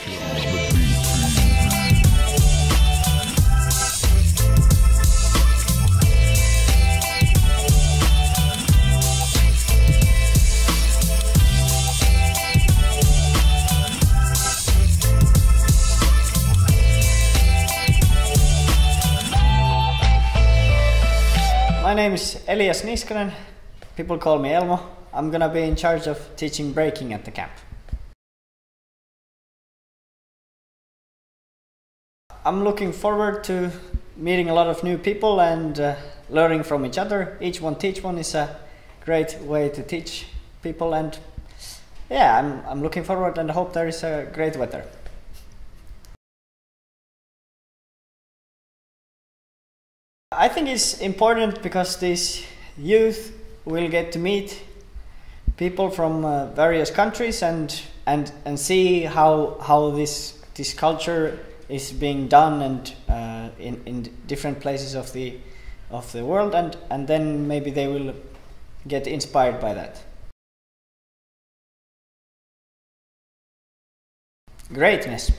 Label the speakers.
Speaker 1: My name is Elias Niskanen. People call me Elmo. I'm gonna be in charge of teaching breaking at the camp. I'm looking forward to meeting a lot of new people and learning from each other. Each one teach one is a great way to teach people, and yeah, I'm looking forward and hope there is a great weather. I think it's important because these youth will get to meet people from various countries and see how this culture is being done and in different places of the world, and then maybe they will get inspired by that. Greatness.